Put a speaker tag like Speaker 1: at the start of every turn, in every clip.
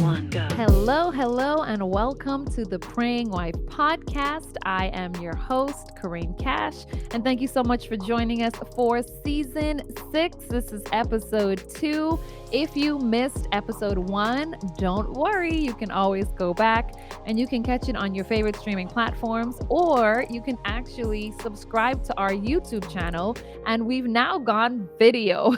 Speaker 1: Hello, hello, and welcome to the Praying Wife podcast. I am your host, Corain Cash, and thank you so much for joining us for season 6. This is episode 2. If you missed episode 1, don't worry, you can always go back and you can catch it on your favorite streaming platforms, or you can actually subscribe to our YouTube channel. And we've now gone video,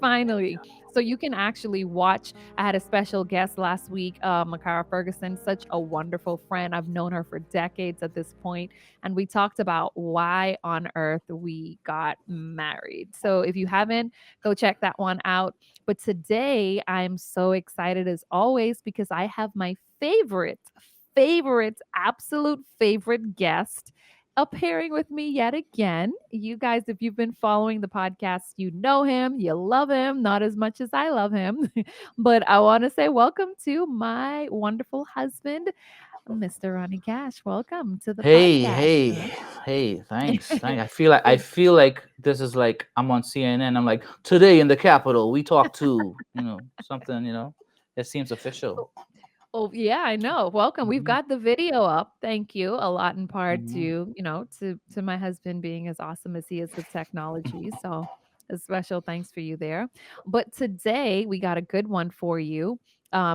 Speaker 1: finally. So you can actually watch. I had a special guest last week, Makara Ferguson, such a wonderful friend. I've known her for decades at this point, and we talked about why on earth we got married. So if you haven't, go check that one out. But today I'm so excited as always because I have my absolute favorite guest appearing with me yet again. You guys, if you've been following the podcast, you know him, you love him, not as much as I love him. But I want to say welcome to my wonderful husband, Mr. Ronnie Cash. Welcome to the
Speaker 2: Hey,
Speaker 1: podcast.
Speaker 2: hey, hey, thanks. I feel like this is like I'm on CNN. I'm like, today in the Capitol, we talk to, something, it seems official.
Speaker 1: Oh, yeah, I know. Welcome. We've
Speaker 2: Hmm.
Speaker 1: got the video up. Thank you. A lot in part to,
Speaker 2: Hmm.
Speaker 1: to my husband being as awesome as he is with technology. So a special thanks for you there. But today we got a good one for you.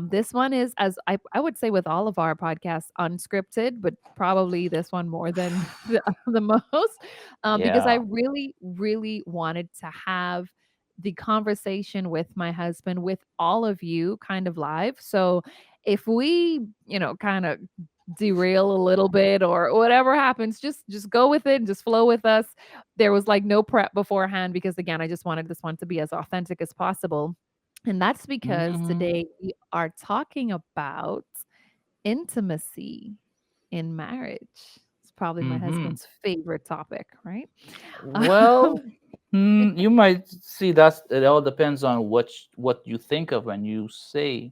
Speaker 1: This one is, as I would say with all of our podcasts, unscripted, but probably this one more than the most, because I
Speaker 2: Yeah.
Speaker 1: really, really wanted to have the conversation with my husband, with all of you kind of live. So if we, kind of derail a little bit or whatever happens, just go with it and just flow with us. There was like no prep beforehand because again, I just wanted this one to be as authentic as possible. And that's because
Speaker 2: Hmm.
Speaker 1: today we are talking about intimacy in marriage. It's probably my
Speaker 2: Hmm.
Speaker 1: husband's favorite topic, right?
Speaker 2: Well, you might see that it all depends on what you think of when you say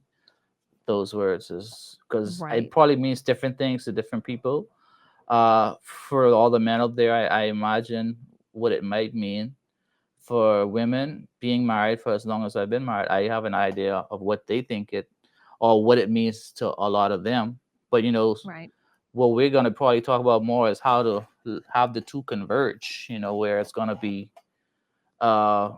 Speaker 2: those words, is because it
Speaker 1: Right.
Speaker 2: probably means different things to different people. For all the men out there, I imagine what it might mean for women being married for as long as I've been married. I have an idea of what they think it or what it means to a lot of them. But
Speaker 1: Right.
Speaker 2: what we're gonna probably talk about more is how to have the two converge. Where it's gonna be uh,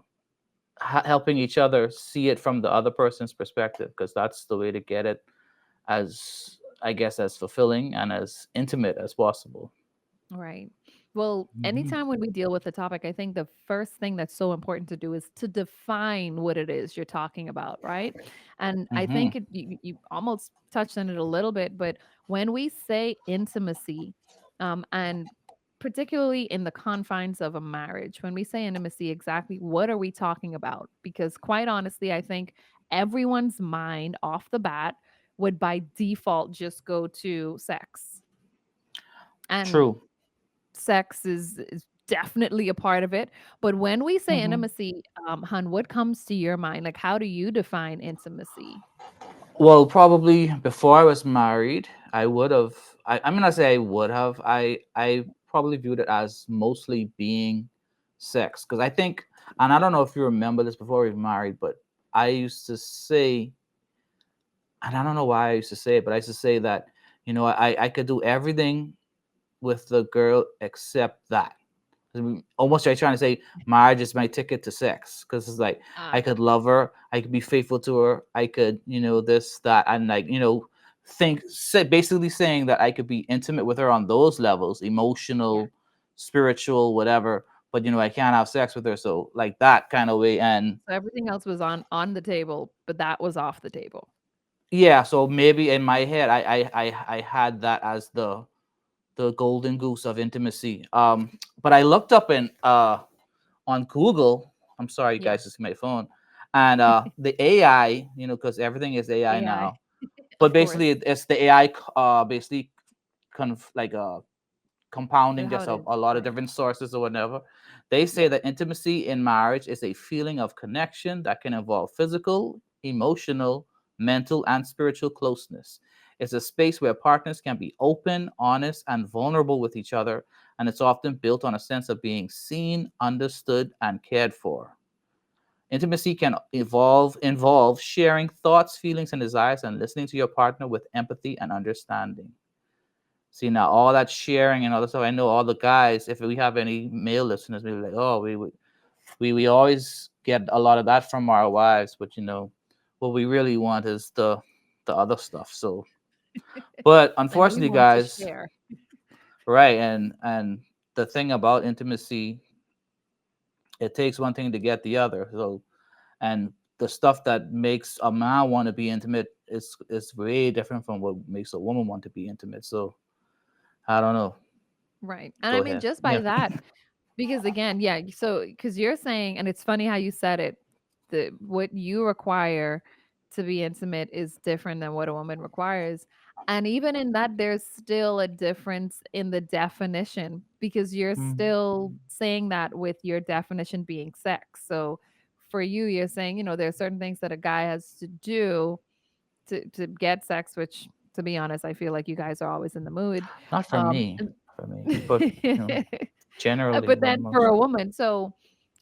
Speaker 2: helping each other see it from the other person's perspective, because that's the way to get it as, I guess, as fulfilling and as intimate as possible.
Speaker 1: Right. Well,
Speaker 2: Hmm.
Speaker 1: anytime when we deal with the topic, I think the first thing that's so important to do is to define what it is you're talking about, right? And I
Speaker 2: Hmm.
Speaker 1: think you almost touched on it a little bit, but when we say intimacy, and particularly in the confines of a marriage, when we say intimacy, exactly what are we talking about? Because quite honestly, I think everyone's mind off the bat would by default just go to sex. And
Speaker 2: True.
Speaker 1: sex is definitely a part of it. But when we say
Speaker 2: Hmm.
Speaker 1: intimacy, hun, what comes to your mind? Like, how do you define intimacy?
Speaker 2: Well, probably before I was married, I would have. I'm gonna say I would have. I probably viewed it as mostly being sex, because I think, and I don't know if you remember this before we were married, but I used to say, and I don't know why I used to say it, but I used to say that I could do everything with the girl except that. Almost like trying to say marriage is my ticket to sex, because it's like I
Speaker 1: Ah,
Speaker 2: could love her, I could be faithful to her, I could this, that, and like basically saying that I could be intimate with her on those levels,
Speaker 1: yeah.
Speaker 2: emotional, spiritual, whatever, but I can't have sex with her, so like that kind of way. And
Speaker 1: So everything else was on the table, but that was off the table.
Speaker 2: yeah, so maybe in my head I had that as the golden goose of intimacy. But I looked up in on Google. I'm sorry,
Speaker 1: Yeah.
Speaker 2: guys, this is my phone. And the AI, because everything is AI
Speaker 1: AI,
Speaker 2: now. But
Speaker 1: of course.
Speaker 2: basically, it's the AI, basically, like compounding
Speaker 1: How
Speaker 2: just
Speaker 1: it
Speaker 2: of
Speaker 1: is.
Speaker 2: a lot of
Speaker 1: Right.
Speaker 2: different sources or whatever. They say
Speaker 1: Yeah.
Speaker 2: that intimacy in marriage is a feeling of connection that can involve physical, emotional, mental, and spiritual closeness. It's a space where partners can be open, honest, and vulnerable with each other, and it's often built on a sense of being seen, understood, and cared for. Intimacy can involve sharing thoughts, feelings, and desires, and listening to your partner with empathy and understanding. See, now all that sharing and all that stuff. I know all the guys. If we have any male listeners, maybe like, oh, we always get a lot of that from our wives, but what we really want is the other stuff. So, but
Speaker 1: And we
Speaker 2: unfortunately,
Speaker 1: want to
Speaker 2: guys,
Speaker 1: share.
Speaker 2: right? And the thing about intimacy, it takes one thing to get the other. So, and the stuff that makes a man want to be intimate is way different from what makes a woman want to be intimate. So, I don't know.
Speaker 1: Right. And I
Speaker 2: Go
Speaker 1: mean,
Speaker 2: ahead.
Speaker 1: just by
Speaker 2: Yeah.
Speaker 1: that, because again, yeah, so because you're saying, and it's funny how you said it, the what you require to be intimate is different than what a woman requires. And even in that, there's still a difference in the definition because you're
Speaker 2: Mm.
Speaker 1: still saying that with your definition being sex. So for you, you're saying, there are certain things that a guy has to do to get sex, which to be honest, I feel like you guys are always in the mood.
Speaker 2: Not for
Speaker 1: Um,
Speaker 2: me. For me, but generally,
Speaker 1: but
Speaker 2: not
Speaker 1: then for
Speaker 2: most.
Speaker 1: a woman, so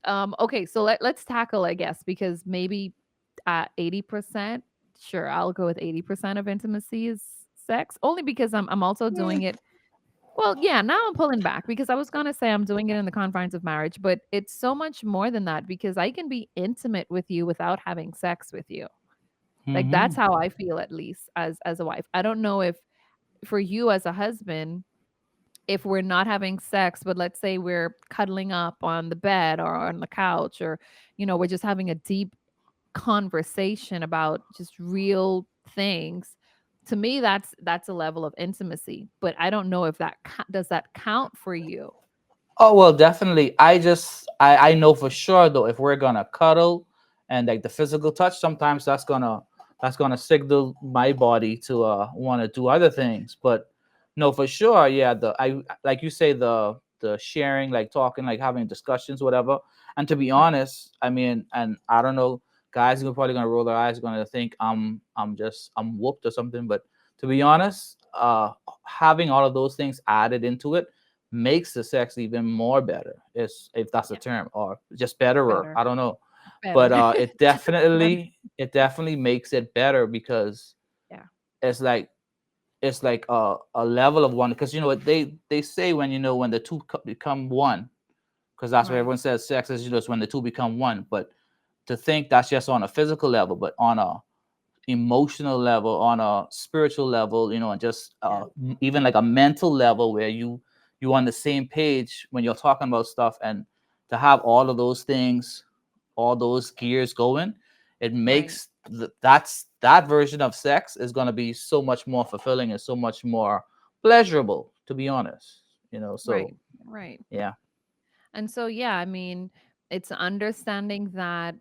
Speaker 1: okay, so let's tackle, I guess, because maybe 80%, sure, I'll go with 80% of intimacy is sex, only because I'm also doing it. Well, yeah, now I'm pulling back because I was gonna say I'm doing it in the confines of marriage, but it's so much more than that because I can be intimate with you without having sex with you. Like
Speaker 2: Mm-hmm.
Speaker 1: that's how I feel, at least as a wife. I don't know if for you as a husband, if we're not having sex, but let's say we're cuddling up on the bed or on the couch, or we're just having a deep conversation about just real things. To me, that's a level of intimacy, but I don't know if does that count for you.
Speaker 2: Oh well, definitely. I know for sure though, if we're gonna cuddle and like the physical touch, sometimes that's gonna signal my body to want to do other things. But no, for sure, yeah. The I like you say the sharing, like talking, like having discussions, whatever. And to be
Speaker 1: Right.
Speaker 2: honest, I mean, and I don't know, guys are probably gonna roll their eyes, gonna think I'm whooped or something. But to be honest, having all of those things added into it makes the sex even more better, is if that's a
Speaker 1: Yeah.
Speaker 2: term, or just betterer,
Speaker 1: Better.
Speaker 2: I don't know.
Speaker 1: Better.
Speaker 2: But it
Speaker 1: Better.
Speaker 2: definitely makes it better because
Speaker 1: Yeah.
Speaker 2: it's like a level of one, because what they say, when when the two become one, because that's what
Speaker 1: Right.
Speaker 2: everyone says sex is, is when the two become one. But to think that's just on a physical level, but on a emotional level, on a spiritual level, and just
Speaker 1: Yeah.
Speaker 2: even like a mental level, where you on the same page when you're talking about stuff, and to have all of those things, all those gears going, it
Speaker 1: Right.
Speaker 2: makes that version of sex is going to be so much more fulfilling and so much more pleasurable, to be honest. So
Speaker 1: Right. Right.
Speaker 2: yeah.
Speaker 1: And so, yeah, I mean, it's understanding that,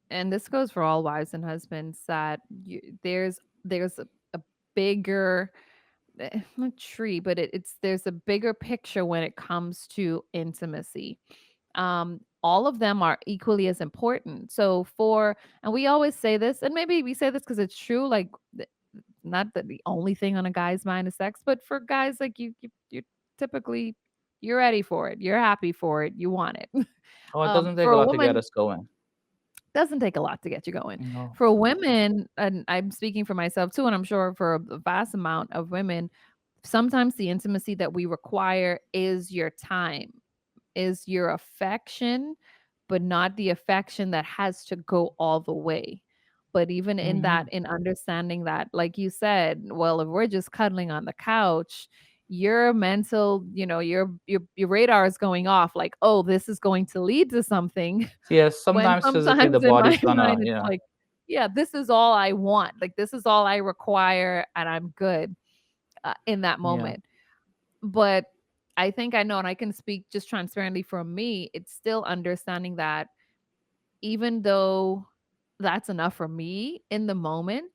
Speaker 1: and this goes for all wives and husbands, that there's a bigger not tree, but it's there's a bigger picture when it comes to intimacy. All of them are equally as important. So and we always say this, and maybe we say this because it's true, like not that the only thing on a guy's mind is sex, but for guys, like you typically you're ready for it, you're happy for it, you want it.
Speaker 2: Oh, it doesn't take
Speaker 1: For
Speaker 2: a
Speaker 1: a
Speaker 2: lot to get
Speaker 1: woman,
Speaker 2: us going.
Speaker 1: doesn't take a lot to get you going.
Speaker 2: No.
Speaker 1: For women, and I'm speaking for myself too, and I'm sure for a vast amount of women, sometimes the intimacy that we require is your time, is your affection, but not the affection that has to go all the way. But even in
Speaker 2: Hmm.
Speaker 1: that, in understanding that, like you said, well, if we're just cuddling on the couch, your mental, your radar is going off like, oh, this is going to lead to something.
Speaker 2: Yes,
Speaker 1: When
Speaker 2: sometimes physically the
Speaker 1: sometimes in my
Speaker 2: body's gonna,
Speaker 1: mind, it's
Speaker 2: yeah.
Speaker 1: like, yeah, this is all I want. Like, this is all I require, and I'm good in that
Speaker 2: Yeah.
Speaker 1: moment. But I think I know, and I can speak just transparently from me, it's still understanding that even though that's enough for me in the moment,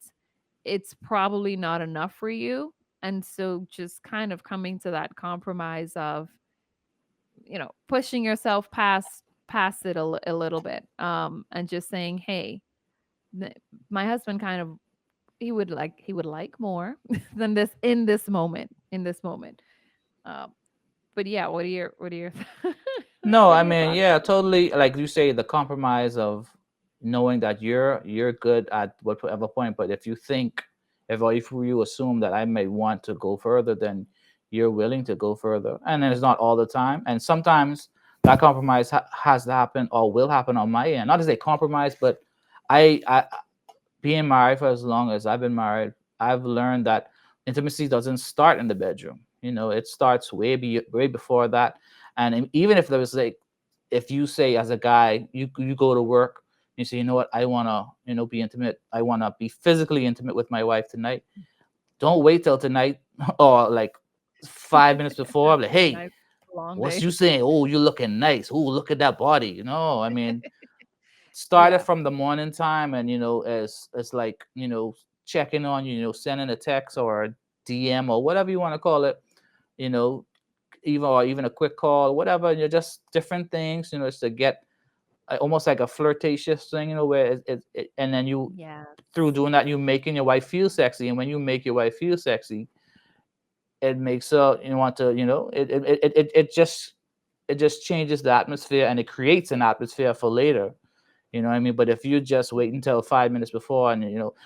Speaker 1: it's probably not enough for you. And so just kind of coming to that compromise of, pushing yourself past it a little bit, and just saying, hey, th- my husband kind of he would like more than this in this moment. Um, but yeah, what are your
Speaker 2: No,
Speaker 1: what
Speaker 2: I
Speaker 1: are your
Speaker 2: mean,
Speaker 1: thoughts
Speaker 2: yeah,
Speaker 1: on it?
Speaker 2: totally. Like you say, the compromise of knowing that you're good at whatever point. But if you think, if you assume that I may want to go further, then you're willing to go further. And then it's not all the time, and sometimes that compromise has to happen or will happen on my end. Not to say compromise, but I being married for as long as I've been married, I've learned that intimacy doesn't start in the bedroom. You know, it starts way before that. And even if there was like, if you say as a guy, you go to work, you say, you know what, I wanna, be intimate. I wanna be physically intimate with my wife tonight. Don't wait till tonight or like 5 minutes before. I'm like,
Speaker 1: After a
Speaker 2: hey,
Speaker 1: nice long
Speaker 2: what's
Speaker 1: day.
Speaker 2: you saying? Oh, you're looking nice. Oh, look at that body. I mean, started
Speaker 1: Yeah.
Speaker 2: from the morning time, and it's like, checking on you, sending a text or a DM or whatever you want to call it, you know even a quick call, whatever. You're just different things, it's to get almost like a flirtatious thing, where and then you,
Speaker 1: Yes.
Speaker 2: through doing that, you making your wife feel sexy. And when you make your wife feel sexy, it makes her, want to, it just changes the atmosphere, and it creates an atmosphere for later. You know what I mean? But if you just wait until 5 minutes before, and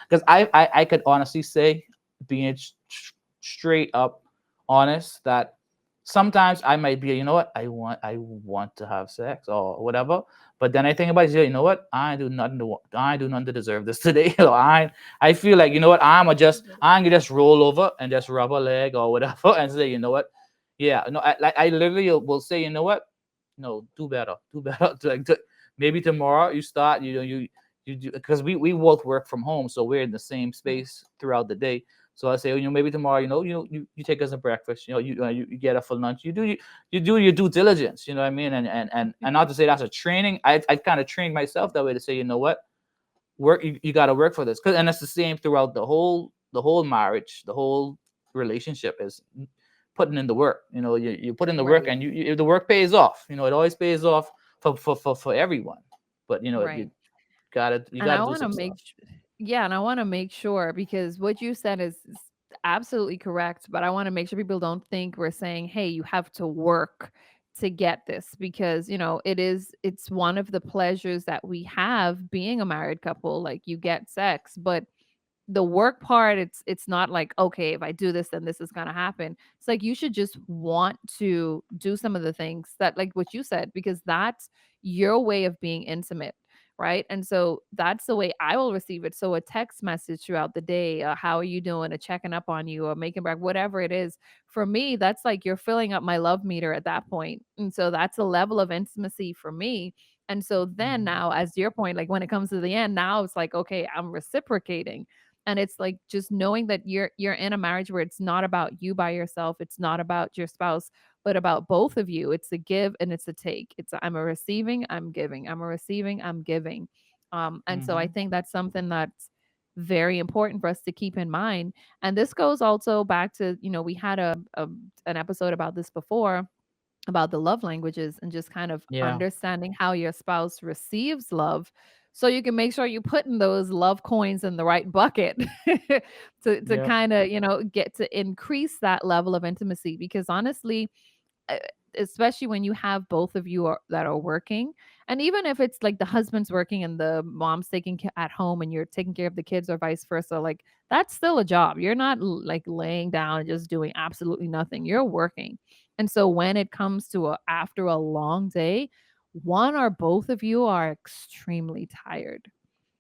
Speaker 2: because I could honestly say, being straight up honest, that sometimes I might be, I want to have sex or whatever. But then I think about it, you know what? I do nothing to deserve this today. I feel like, what, I'm gonna just roll over and just rub a leg or whatever and say, you know what? Yeah, no, I literally will say, you know what? No, do better. Maybe tomorrow you start, you do, because we both work from home, so we're in the same
Speaker 1: Yeah.
Speaker 2: space throughout the day. So I say, maybe tomorrow, you take us a breakfast, you get a full lunch, you do your due diligence, you know what I mean? And not to say that's a training. I kind of trained myself that way, to say, you know what, work, you got to work for this. And it's the same throughout the whole marriage, the whole relationship is putting in the work. You put in the work,
Speaker 1: Right.
Speaker 2: and the work pays off. It always pays off for everyone. But
Speaker 1: Right.
Speaker 2: you gotta
Speaker 1: And I
Speaker 2: do
Speaker 1: want to
Speaker 2: some stuff.
Speaker 1: yeah, and I want to make sure, because what you said is absolutely correct, but I want to make sure people don't think we're saying, "Hey, you have to work to get this," because, it's one of the pleasures that we have being a married couple, like you get sex, but the work part, it's not like, okay, if I do this, then this is going to happen. It's like you should just want to do some of the things that, like what you said, because that's your way of being intimate, right? And so that's the way I will receive it. So a text message throughout the day, how are you doing, a checking up on you, or making back, whatever it is, for me, that's like you're filling up my love meter at that point. And so that's a level of intimacy for me. And so then
Speaker 2: Mhm.
Speaker 1: now, as your point, like when it comes to the end, now it's like, okay, I'm reciprocating. And it's like just knowing that you're in a marriage where it's not about you by yourself, it's not about your spouse, but about both of you. It's a give and it's a take. It's I'm a receiving, I'm giving, I'm a receiving, I'm giving. And so I
Speaker 2: Mhm.
Speaker 1: think that's something that's very important for us to keep in mind. And this goes also back to, we had an episode about this before, about the love languages, and just kind of
Speaker 2: Yeah.
Speaker 1: understanding how your spouse receives love, so you can make sure you put in those love coins in the right bucket to
Speaker 2: Yeah.
Speaker 1: kind of, get to increase that level of intimacy. Because honestly, uh, especially when you have both of you that are working, and even if it's like the husband's working and the mom's at home and you're taking care of the kids, or vice versa, like that's still a job. You're not like laying down and just doing absolutely nothing, you're working. And so when it comes to after a long day, one or both of you are extremely tired,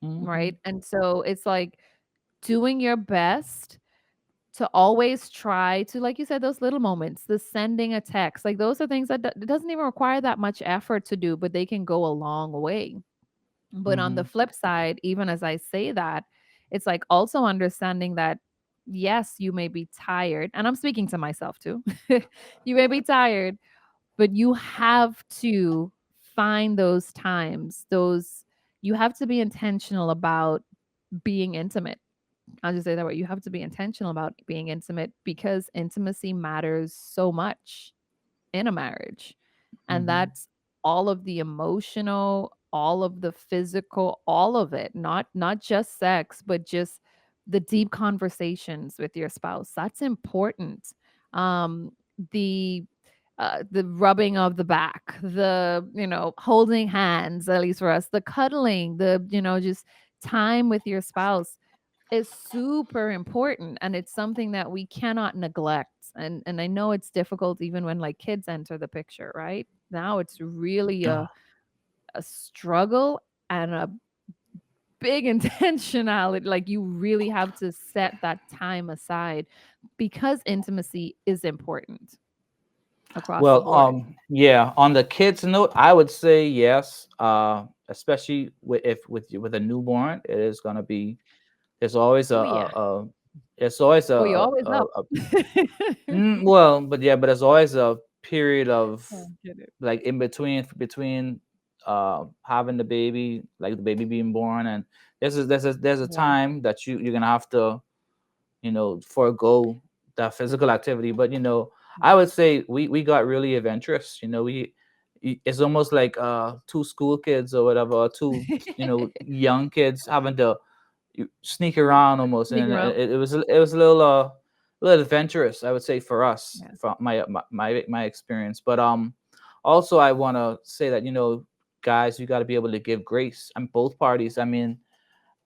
Speaker 1: right?
Speaker 2: Mhm.
Speaker 1: And so it's like doing your best to always try to, like you said, those little moments, the sending a text, like those are things that it doesn't even require that much effort to do, but they can go a long way. But on the
Speaker 2: Mhm.
Speaker 1: flip side, even as I say that, it's like also understanding that yes, you may be tired, and I'm speaking to myself too. You may be tired, but you have to find those times, those you have to be intentional about being intimate. I'll just say that way. You have to be intentional about being intimate, because intimacy matters so much in a marriage. And
Speaker 2: Mhm.
Speaker 1: that's all of the emotional, all of the physical, all of it. Not just sex, but just the deep conversations with your spouse. That's important. The the rubbing of the back, the, holding hands, at least for us, the cuddling, the, just time with your spouse is super important. And it's something that we cannot neglect. And I know it's difficult even when like kids enter the picture, right? Now it's really a struggle and a big intentionality. Like you really have to set that time aside because intimacy is important across the
Speaker 2: Well,
Speaker 1: board.
Speaker 2: yeah. On the kids note, I would say yes. Especially with a newborn, it is gonna be. There's always
Speaker 1: Oh yeah.
Speaker 2: it's always
Speaker 1: Oh, you always up.
Speaker 2: well, but yeah, but there's always a period of
Speaker 1: Oh, get it.
Speaker 2: like in between having the baby, like the baby being born, and there's a
Speaker 1: Yeah.
Speaker 2: time that you're gonna have to forego that physical activity. But I would say we got really adventurous. It's almost like two school kids or whatever, or two young kids having to sneak around almost,
Speaker 1: Sneak
Speaker 2: and
Speaker 1: around.
Speaker 2: it was a little adventurous, I would say, for us,
Speaker 1: Yeah.
Speaker 2: from my experience. But also I want to say that guys, you got to be able to give grace on both parties. I mean,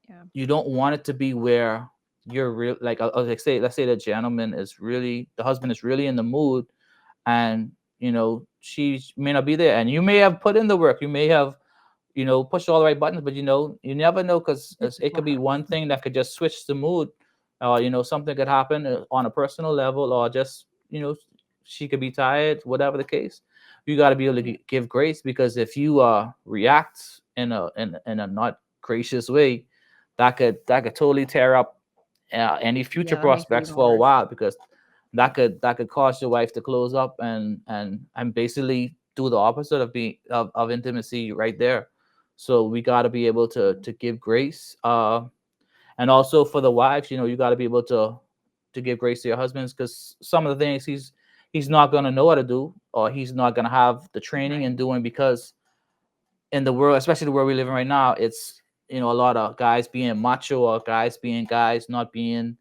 Speaker 1: Yeah.
Speaker 2: you don't want it to be where you're real, like, like, say, let's say the husband is really in the mood, and she may not be there, and you may have put in the work, you may have push all the right buttons, but you never know, because
Speaker 1: This is
Speaker 2: it
Speaker 1: what
Speaker 2: could be one
Speaker 1: happens.
Speaker 2: thing that could just switch the mood, or something could happen on a personal level, or just she could be tired, whatever the case. You got to be able to
Speaker 1: Yeah.
Speaker 2: give grace, because if you react in a not gracious way, that could totally tear up any future
Speaker 1: Yeah, that makes it
Speaker 2: prospects
Speaker 1: even
Speaker 2: for a
Speaker 1: worse.
Speaker 2: while, because that could cause your wife to close up and basically do the opposite of intimacy right there. So we got to be able to give grace, and also for the wives, you got to be able to give grace to your husbands, because some of the things he's not going to know how to do, or he's not going to have the training in
Speaker 1: Right.
Speaker 2: doing, because in the world, especially the world we live in right now, it's a lot of guys being macho, or guys being guys, not being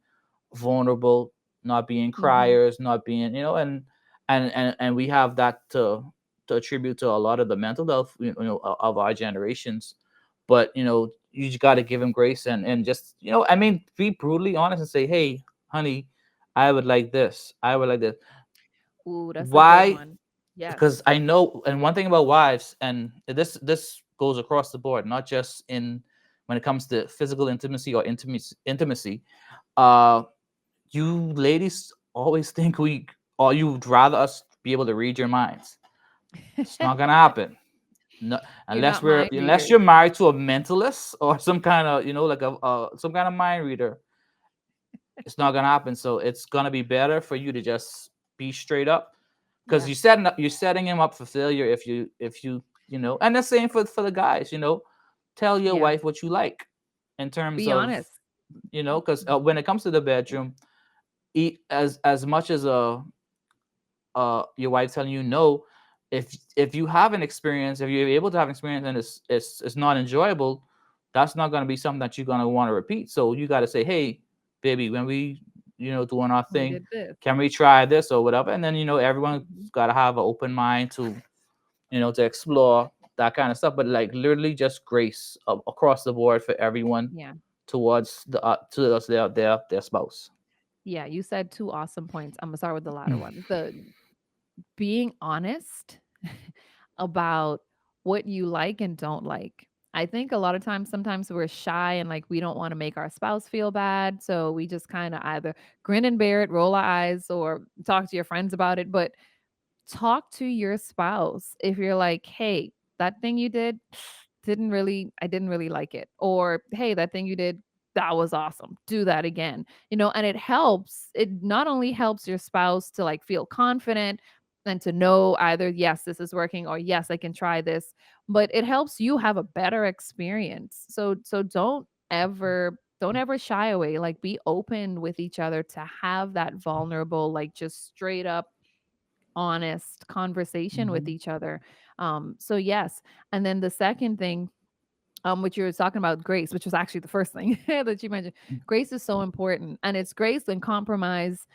Speaker 2: vulnerable, not being
Speaker 1: Mhm.
Speaker 2: criers, not being, and we have that to attribute to a lot of the mental health, of our generations. But you just got to give him grace, and just I mean, be brutally honest and say, hey, honey, I would like this. I would like this.
Speaker 1: Ooh, that's a good
Speaker 2: Why?
Speaker 1: one. Yes.
Speaker 2: Because I know, and one thing about wives, and this goes across the board, not just in when it comes to physical intimacy or intimacy. Uh, you ladies always think or you'd rather us be able to read your minds. It's not gonna happen. No,
Speaker 1: You're
Speaker 2: unless
Speaker 1: not mind
Speaker 2: you're
Speaker 1: readers.
Speaker 2: married to a mentalist or some kind of like some kind of mind reader. It's not gonna happen. So it's gonna be better for you to just be straight up, because
Speaker 1: Yeah.
Speaker 2: you're setting him up for failure if you. And the same for the guys. Tell your
Speaker 1: Yeah.
Speaker 2: wife what you like, in terms
Speaker 1: Be
Speaker 2: of,
Speaker 1: honest.
Speaker 2: because when it comes to the bedroom, eat as much as your wife telling you no. If you have an experience, if you're able to have an experience, and it's not enjoyable, that's not going to be something that you're going to want to repeat. So you got to say, hey, baby, when we doing our
Speaker 1: We
Speaker 2: thing,
Speaker 1: did this.
Speaker 2: can we try this or whatever? And then everyone's
Speaker 1: Mhm.
Speaker 2: got to have an open mind to explore that kind of stuff. But like literally just grace across the board for everyone
Speaker 1: Yeah.
Speaker 2: towards their spouse.
Speaker 1: Yeah, you said two awesome points. I'm gonna start with the latter one. The being honest about what you like and don't like. I think a lot of times, sometimes we're shy and like we don't want to make our spouse feel bad. So we just kind of either grin and bear it, roll our eyes, or talk to your friends about it. But talk to your spouse if you're like, hey, that thing you did I didn't really like it. Or, hey, that thing you did, that was awesome. Do that again. And it helps. It not only helps your spouse to like feel confident and to know either, yes, this is working, or yes, I can try this, but it helps you have a better experience. So don't ever shy away. Like be open with each other to have that vulnerable, like just straight up honest conversation with
Speaker 2: Mhm.
Speaker 1: each other. So yes. And then the second thing, which you were talking about, grace, which was actually the first thing that you mentioned. Grace is so important, and it's grace and compromise.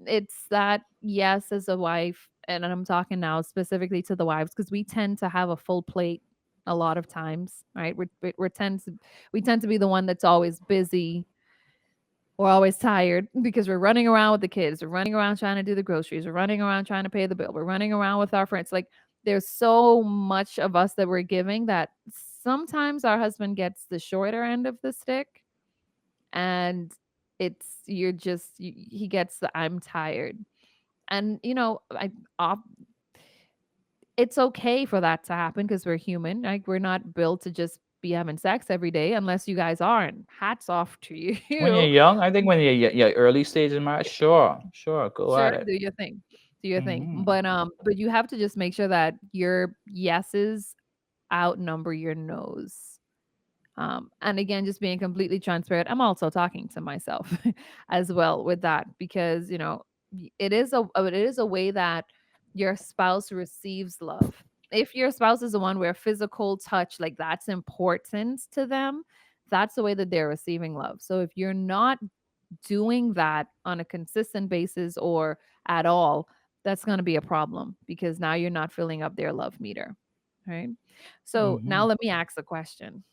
Speaker 1: It's that, yes, as a wife, and I'm talking now specifically to the wives because we tend to have a full plate a lot of times, right? We tend to be the one that's always busy. We're always tired because we're running around with the kids. We're running around trying to do the groceries. We're running around trying to pay the bill. We're running around with our friends. Like there's so much of us that we're giving that sometimes our husband gets the shorter end of the stick, and he gets the I'm tired. And it's okay for that to happen because we're human. Like we're not built to just be having sex every day unless you guys are. And hats off to
Speaker 2: When you're
Speaker 1: you.
Speaker 2: young, I think when you're early stage in marriage, sure, sure, go at
Speaker 1: Sure,
Speaker 2: it.
Speaker 1: do your thing. Do your thing.
Speaker 2: Hmm.
Speaker 1: But you have to just make sure that your yeses outnumber your nos. And again, just being completely transparent. I'm also talking to myself as well with that because it is a way that your spouse receives love. If your spouse is the one where physical touch, like that's important to them, that's the way that they're receiving love. So if you're not doing that on a consistent basis or at all, that's going to be a problem because now you're not filling up their love meter. Right. So now
Speaker 2: Hmm.
Speaker 1: let me ask the question.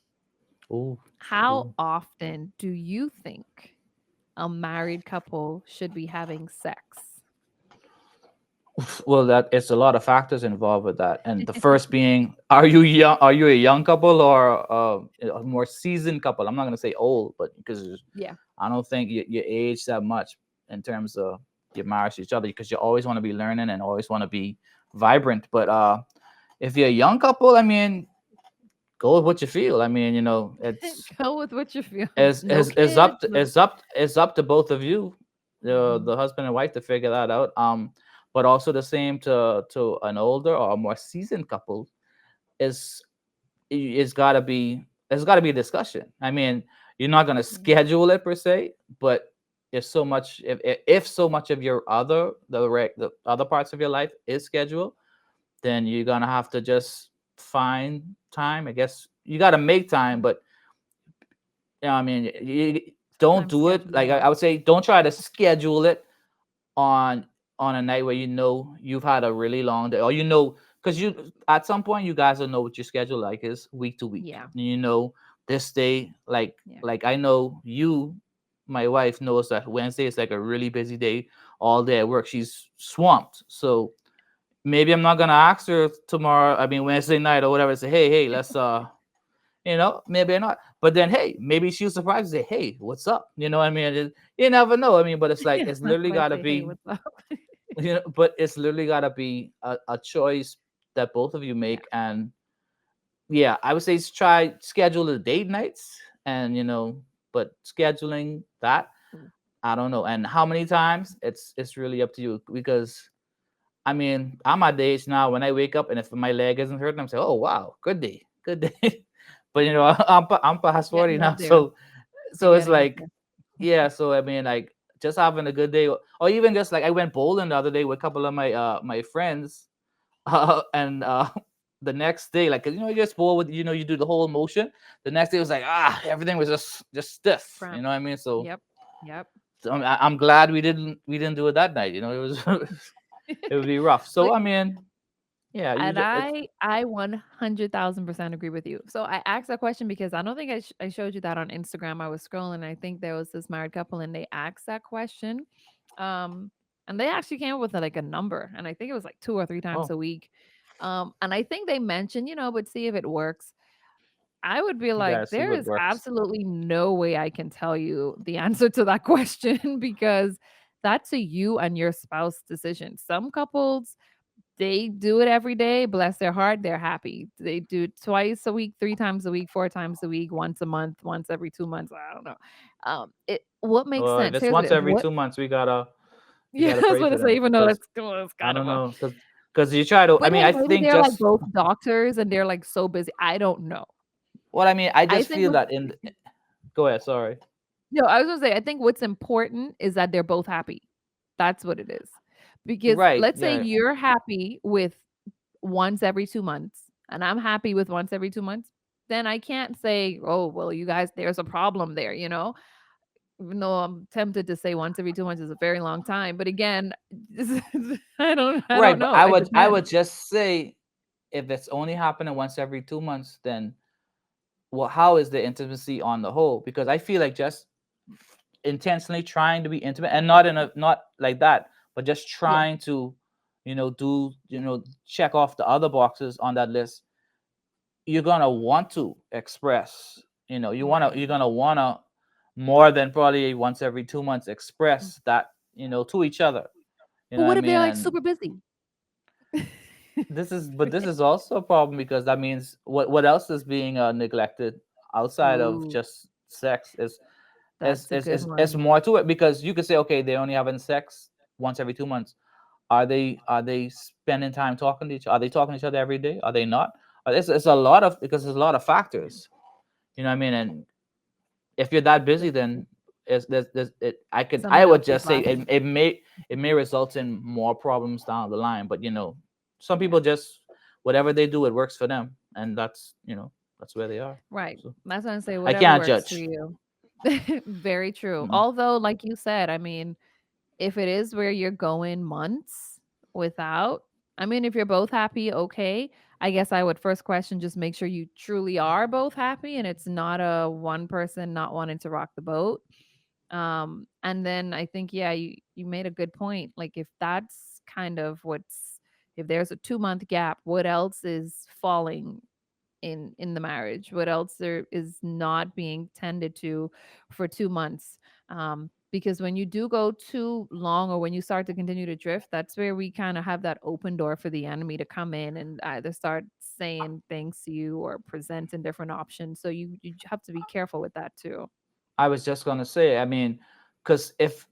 Speaker 2: Ooh,
Speaker 1: How
Speaker 2: ooh.
Speaker 1: often do you think a married couple should be having sex?
Speaker 2: Well, that it's a lot of factors involved with that, and the first being, are you young? Are you a young couple or a more seasoned couple? I'm not gonna say old, but because
Speaker 1: Yeah.
Speaker 2: I don't think you age that much in terms of your marriage to each other, because you always want to be learning and always want to be vibrant. But if you're a young couple, I mean, go with what you feel. I mean, it's
Speaker 1: Go with what you feel.
Speaker 2: is
Speaker 1: No
Speaker 2: is is up
Speaker 1: kids.
Speaker 2: to,
Speaker 1: No.
Speaker 2: is up to both of you,
Speaker 1: Mhm.
Speaker 2: the husband and wife, to figure that out. But also the same to an older or a more seasoned couple is it's gotta be there's gotta be a discussion. I mean, you're not gonna
Speaker 1: Yeah.
Speaker 2: schedule it per se, but if so much of your the other parts of your life is scheduled, then you're gonna have to just find time. I guess you gotta make time, but I mean, you don't
Speaker 1: Sometimes
Speaker 2: do it. Like
Speaker 1: scheduling.
Speaker 2: I would say, don't try to schedule it on a night where you've had a really long day, or because you at some point you guys will know what your schedule like is week to week.
Speaker 1: Yeah.
Speaker 2: And this day,
Speaker 1: Yeah.
Speaker 2: I know my wife knows that Wednesday is like a really busy day all day at work. She's swamped, so maybe I'm not gonna ask her tomorrow. I mean Wednesday night or whatever. Say, hey, let's maybe not. But then, hey, maybe she was surprised and say, hey, what's up? I mean, you never know. I mean, but it's like,
Speaker 1: Yeah.
Speaker 2: it's
Speaker 1: That's
Speaker 2: literally
Speaker 1: why I
Speaker 2: got to
Speaker 1: say, hey,
Speaker 2: be,
Speaker 1: what's up?
Speaker 2: but it's literally got to be a choice that both of you
Speaker 1: Yeah.
Speaker 2: make. And yeah, I would say try schedule the date nights and, but scheduling that,
Speaker 1: Mm.
Speaker 2: I don't know. And how many times, it's really up to you, because I mean, I'm at the age now when I wake up and if my leg isn't hurting, I'm saying, oh wow, good day, good day. But I'm past 40
Speaker 1: Getting
Speaker 2: now,
Speaker 1: up there. You're
Speaker 2: so it's
Speaker 1: getting up
Speaker 2: like,
Speaker 1: there.
Speaker 2: yeah. So I mean, like, just having a good day, or even just like I went bowling the other day with a couple of my friends, and the next day, like, 'cause, you just bowl with, you do the whole motion. The next day was like, everything was just stiff. You
Speaker 1: Cramp.
Speaker 2: know what I mean? So,
Speaker 1: Yep. Yep.
Speaker 2: I'm glad we didn't do it that night. It was it would be rough. So
Speaker 1: But
Speaker 2: I mean, yeah,
Speaker 1: and
Speaker 2: it's
Speaker 1: I 100,000% agree with you. So I asked that question because I don't think I showed you that on Instagram. I was scrolling. I think there was this married couple and they asked that question. Um, and they actually came up with like a number, and I think it was like 2 or 3 times
Speaker 2: oh,
Speaker 1: a week. And I think they mentioned, but see if it works. I would be
Speaker 2: you
Speaker 1: like,
Speaker 2: guys see
Speaker 1: there
Speaker 2: what
Speaker 1: is
Speaker 2: works.
Speaker 1: absolutely no way I can tell you the answer to that question because that's a you and your spouse decision. Some couples, they do it every day, bless their heart, they're happy. They do it twice a week, 3 times a week, 4 times a week, once a month, once every 2 months, I don't know. It what makes
Speaker 2: Well, if
Speaker 1: sense?
Speaker 2: it's
Speaker 1: Here's
Speaker 2: once
Speaker 1: this,
Speaker 2: every
Speaker 1: what
Speaker 2: 2 months, we
Speaker 1: yeah,
Speaker 2: gotta
Speaker 1: I was
Speaker 2: pray
Speaker 1: gonna
Speaker 2: for
Speaker 1: say,
Speaker 2: them,
Speaker 1: even though
Speaker 2: because
Speaker 1: that's
Speaker 2: I
Speaker 1: kind of
Speaker 2: don't
Speaker 1: hard.
Speaker 2: know, because you try to. I
Speaker 1: But
Speaker 2: mean,
Speaker 1: hey,
Speaker 2: I
Speaker 1: maybe
Speaker 2: think
Speaker 1: they're like
Speaker 2: just
Speaker 1: both doctors and they're like so busy. I don't know.
Speaker 2: what I mean. I
Speaker 1: I
Speaker 2: just
Speaker 1: think
Speaker 2: feel
Speaker 1: what
Speaker 2: that Go ahead. Sorry.
Speaker 1: no, I was gonna say, I think what's important is that they're both happy. That's what it is. Because
Speaker 2: Right.
Speaker 1: let's say
Speaker 2: Yeah.
Speaker 1: you're happy with once every 2 months and I'm happy with once every 2 months, then I can't say, "Oh, well, you guys, there's a problem there," you know? No, I'm tempted to say once every 2 months is a very long time, but again, I don't
Speaker 2: Right, but
Speaker 1: know. It
Speaker 2: I would
Speaker 1: depends.
Speaker 2: just say if it's only happening once every 2 months, then well, how is the intimacy on the whole? Because I feel like just intentionally trying to be intimate and not in a not like that, but just
Speaker 1: Yeah.
Speaker 2: trying to, do check off the other boxes on that list. You're gonna want to express,
Speaker 1: Right.
Speaker 2: you're gonna wanna more than probably once every 2 months
Speaker 1: Mm.
Speaker 2: express that, to each other. You
Speaker 1: But
Speaker 2: know what I
Speaker 1: what if they're
Speaker 2: mean?
Speaker 1: like
Speaker 2: And
Speaker 1: super busy?
Speaker 2: this is also a problem because that means what else is being neglected outside of
Speaker 1: Ooh,
Speaker 2: just sex
Speaker 1: that's a good
Speaker 2: is
Speaker 1: one.
Speaker 2: more to it, because you could say, okay, they're only having sex once every 2 months. Are they spending time talking to each? Are they talking to each other every day? Are they not? It's a lot of, because there's a lot of factors. You know what I mean? And if you're that busy, then I
Speaker 1: Something
Speaker 2: would
Speaker 1: else is
Speaker 2: just say
Speaker 1: lacking.
Speaker 2: it may result in more problems down the line. But some
Speaker 1: Yeah.
Speaker 2: people just, whatever they do, it works for them, and that's where they are.
Speaker 1: Right.
Speaker 2: So
Speaker 1: That's what I say,
Speaker 2: I
Speaker 1: whatever
Speaker 2: can't
Speaker 1: works for
Speaker 2: judge.
Speaker 1: you. Very true.
Speaker 2: Mhm.
Speaker 1: Although, like you said, I mean, if it is where you're going months without, I mean, if you're both happy, okay. I guess I would first question, just make sure you truly are both happy and it's not a one person not wanting to rock the boat. And then I think, yeah, you made a good point. Like if that's kind of what's, if there's a 2 month gap, what else is falling in the marriage, what else there is not being tended to for 2 months? Because when you do go too long, or when you start to continue to drift, that's where we kind of have that open door for the enemy to come in and either start saying things to you or presenting different options. So you have to be careful with that too.
Speaker 2: I was just gonna say, I mean, because if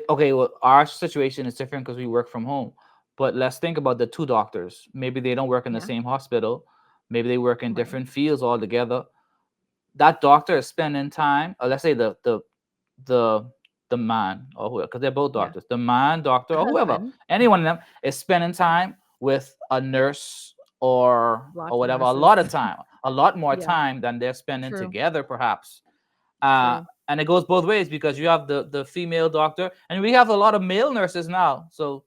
Speaker 2: okay, well, our situation is different because we work from home. But let's think about the two doctors. Maybe they don't work in the
Speaker 1: Yeah.
Speaker 2: same hospital. Maybe they work in
Speaker 1: Right.
Speaker 2: different fields altogether. That doctor is spending time, or let's say the the man, or whoever, because they're both
Speaker 1: Yeah.
Speaker 2: doctors. The man, doctor,
Speaker 1: The
Speaker 2: or whoever,
Speaker 1: husband.
Speaker 2: any one of them is spending time with a nurse or
Speaker 1: Lots of
Speaker 2: whatever. A
Speaker 1: nurses.
Speaker 2: lot of time, a lot more
Speaker 1: Yeah.
Speaker 2: time than they're spending
Speaker 1: True.
Speaker 2: together, perhaps. uh,
Speaker 1: True.
Speaker 2: and it goes both ways, because you have the female doctor, and we have a lot of male nurses now. So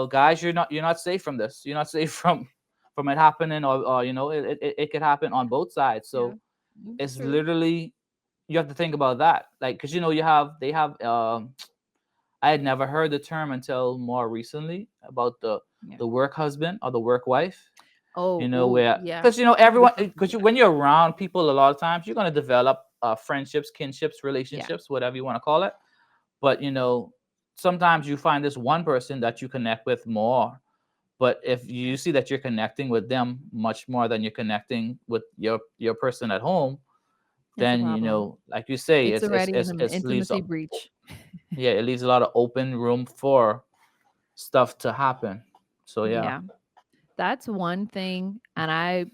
Speaker 2: guys, you're not safe from this. You're not safe from it happening, or it could happen on both sides.
Speaker 1: Yeah.
Speaker 2: So
Speaker 1: It's
Speaker 2: it's
Speaker 1: true.
Speaker 2: literally, you have to think about that, like, because you have they have I had never heard the term until more recently about
Speaker 1: Yeah.
Speaker 2: the work husband or the work wife.
Speaker 1: Oh, ooh,
Speaker 2: Where,
Speaker 1: yeah.
Speaker 2: because
Speaker 1: Two
Speaker 2: everyone,
Speaker 1: different
Speaker 2: because
Speaker 1: yeah.
Speaker 2: when you're around people, a lot of times you're going to develop friendships, kinships,
Speaker 1: Yeah.
Speaker 2: relationships, whatever you want to call it. But sometimes you find this one person that you connect with more. But if you see that you're connecting with them much more than you're connecting with your person at home,
Speaker 1: It's a
Speaker 2: then
Speaker 1: problem.
Speaker 2: like you say,
Speaker 1: It's already an
Speaker 2: it's leaves
Speaker 1: intimacy
Speaker 2: up,
Speaker 1: breach.
Speaker 2: yeah, it leaves a lot of open room for stuff to happen. So yeah.
Speaker 1: Yeah. That's one thing, and I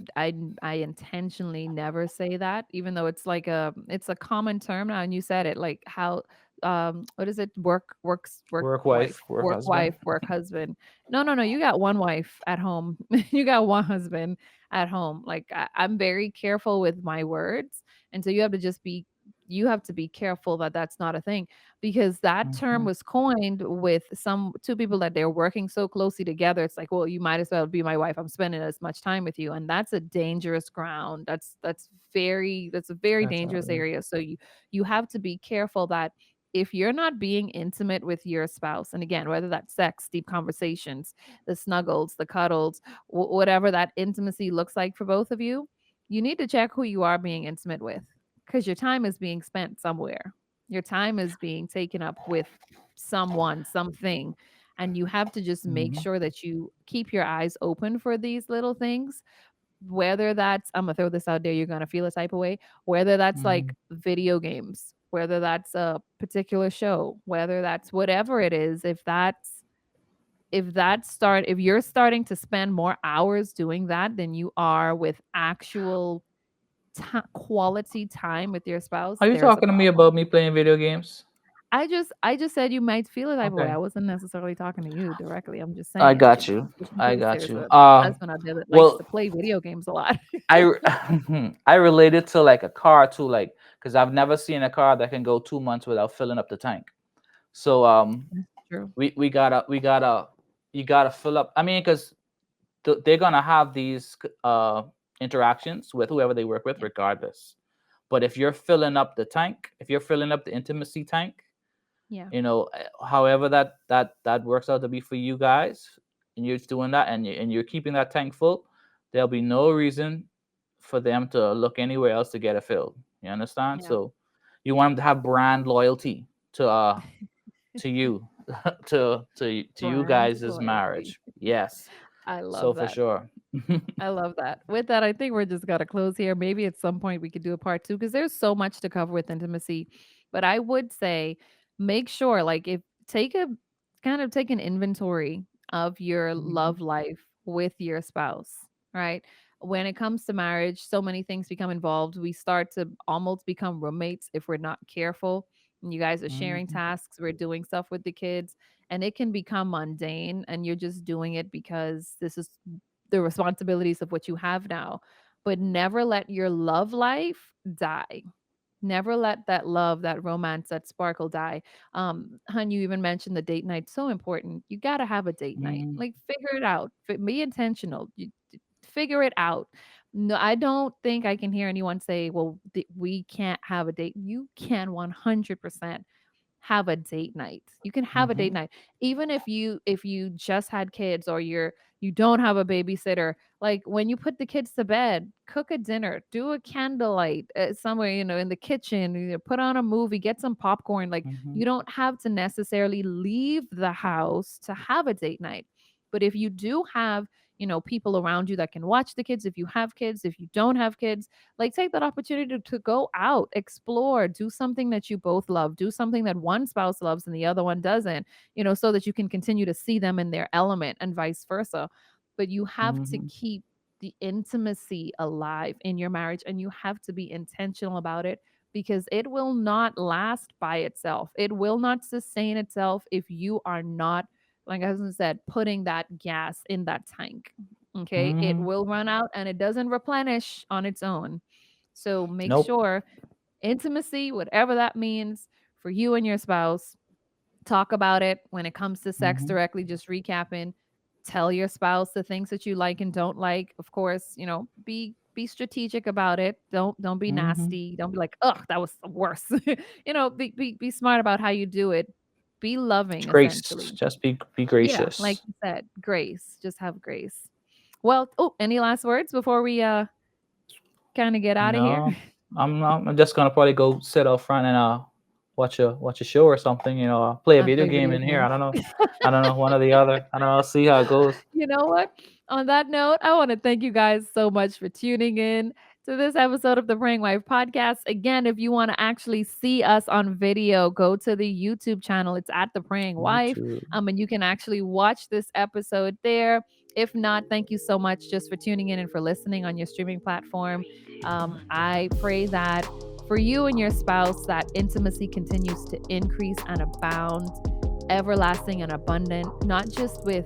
Speaker 1: intentionally never say that, even though it's a common term now, and you said it, like how, what is it? Work
Speaker 2: Work
Speaker 1: wife,
Speaker 2: wife, work husband.
Speaker 1: work husband. No, no, no, you got one wife at home. You got one husband at home. Like I'm very careful with my words, and so you have to be careful that that's not a thing, because that term
Speaker 2: Mhm.
Speaker 1: was coined with some two people that they're working so closely together. It's like, well, you might as well be my wife. I'm spending as much time with you, and that's a dangerous ground. That's a very dangerous
Speaker 2: Definitely.
Speaker 1: area. So you have to be careful that if you're not being intimate with your spouse, and again, whether that's sex, deep conversations, the snuggles, the cuddles, whatever that intimacy looks like for both of you, you need to check who you are being intimate with, because your time is being spent somewhere. Your time is being taken up with someone, something. And you have to just make
Speaker 2: Mhm.
Speaker 1: sure that you keep your eyes open for these little things. Whether that's, I'm gonna throw this out there, you're gonna feel a type of way, whether that's like
Speaker 2: Mhm.
Speaker 1: video games, whether that's a particular show, whether that's whatever it is, if you're starting to spend more hours doing that than you are with actual quality time with your spouse,
Speaker 2: Are you
Speaker 1: there's a
Speaker 2: talking to me
Speaker 1: problem.
Speaker 2: about me playing video games?
Speaker 1: I just said you might feel it type of way. I
Speaker 2: Okay,
Speaker 1: wasn't necessarily talking to you directly. I'm just
Speaker 2: I
Speaker 1: saying,
Speaker 2: got you.
Speaker 1: pushing
Speaker 2: I
Speaker 1: case
Speaker 2: got
Speaker 1: there's
Speaker 2: you.
Speaker 1: a husband out there that likes to
Speaker 2: Well,
Speaker 1: play video games a lot.
Speaker 2: I related to like a car too, like because I've never seen a car that can go 2 months without filling up the tank. So
Speaker 1: That's true.
Speaker 2: we gotta you gotta fill up. I mean, because they're gonna have these interactions with whoever they work with,
Speaker 1: Yeah.
Speaker 2: regardless. But if you're filling up the tank, if you're filling up the intimacy tank,
Speaker 1: Yeah.
Speaker 2: however that works out to be for you guys, and you're doing that, and you're keeping that tank full, there'll be no reason for them to look anywhere else to get it filled. You understand?
Speaker 1: Yeah.
Speaker 2: So you want them to have brand loyalty to you, to you
Speaker 1: Brand
Speaker 2: guys'
Speaker 1: loyalty.
Speaker 2: marriage. Yes.
Speaker 1: I
Speaker 2: So
Speaker 1: love
Speaker 2: for
Speaker 1: that.
Speaker 2: sure.
Speaker 1: I love that. With that, I think we're just gotta close here. Maybe at some point we could do a part two because there's so much to cover with intimacy. But I would say make sure, like, if take a kind of take an inventory of your
Speaker 2: Mhm,
Speaker 1: love life with your spouse, right? When it comes to marriage, so many things become involved. We start to almost become roommates if we're not careful. And you guys are sharing
Speaker 2: mhm,
Speaker 1: tasks, we're doing stuff with the kids, and it can become mundane and you're just doing it because this is the responsibilities of what you have now. But never let your love life die. Never let that love, that romance, that sparkle die. Hun, you even mentioned the date night. So important. You got to have a date night.
Speaker 2: mhm,
Speaker 1: Like, figure it out. Be intentional. Figure it out. No, I don't think I can hear anyone say, well, we can't have a date. You can 100% have a date night. You can have a date
Speaker 2: mhm,
Speaker 1: night. Even if you just had kids or you don't have a babysitter, like when you put the kids to bed, cook a dinner, do a candlelight somewhere, in the kitchen, put on a movie, get some popcorn. Like,
Speaker 2: mhm,
Speaker 1: you don't have to necessarily leave the house to have a date night. But if you do have, people around you that can watch the kids, if you have kids, if you don't have kids, like, take that opportunity to go out, explore, do something that you both love, do something that one spouse loves and the other one doesn't, so that you can continue to see them in their element and vice versa. But you have to
Speaker 2: mhm,
Speaker 1: keep the intimacy alive in your marriage and you have to be intentional about it because it will not last by itself. It will not sustain itself if you are not, like I said, putting that gas in that tank. Okay. It
Speaker 2: mhm.
Speaker 1: will run out and it doesn't replenish on its own. So make
Speaker 2: Nope.
Speaker 1: sure intimacy, whatever that means for you and your spouse, talk about it. When it comes to sex
Speaker 2: Mhm,
Speaker 1: directly, just recapping, tell your spouse the things that you like and don't like. Of course, be strategic about it. Don't be
Speaker 2: mhm.
Speaker 1: nasty. Don't be like, "Ugh, that was the worst." Be smart about how you do it. Be loving
Speaker 2: Grace.
Speaker 1: essentially.
Speaker 2: Just be
Speaker 1: Yeah, like
Speaker 2: gracious.
Speaker 1: you said, grace. Just have grace. Well, oh, any last words before we kind of get out of here?
Speaker 2: No, I'm not. I'm just gonna probably go sit out front and watch a show or something. Play a
Speaker 1: I
Speaker 2: video
Speaker 1: play
Speaker 2: game
Speaker 1: video
Speaker 2: in here. I
Speaker 1: games.
Speaker 2: don't know. I don't know, one or the other. I don't know. See how it goes.
Speaker 1: You know what? On that note, I want to thank you guys so much for tuning in to this episode of the Praying Wife podcast. Again, if you want to actually see us on video, go to the YouTube channel. It's at the Praying Wife.
Speaker 2: YouTube.
Speaker 1: And you can actually watch this episode there. If not, thank you so much just for tuning in and for listening on your streaming platform. I pray that for you and your spouse, that intimacy continues to increase and abound, everlasting and abundant, not just with,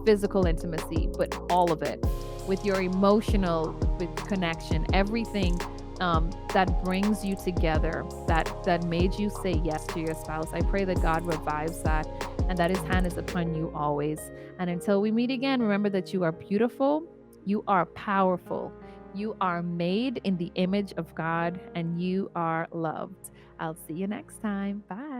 Speaker 1: physical intimacy, but all of it, with your emotional with connection, everything that brings you together, that made you say yes to your spouse. I pray that God revives that and that his hand is upon you always. And until we meet again, remember that you are beautiful, you are powerful, you are made in the image of God, and you are loved. I'll see you next time. Bye.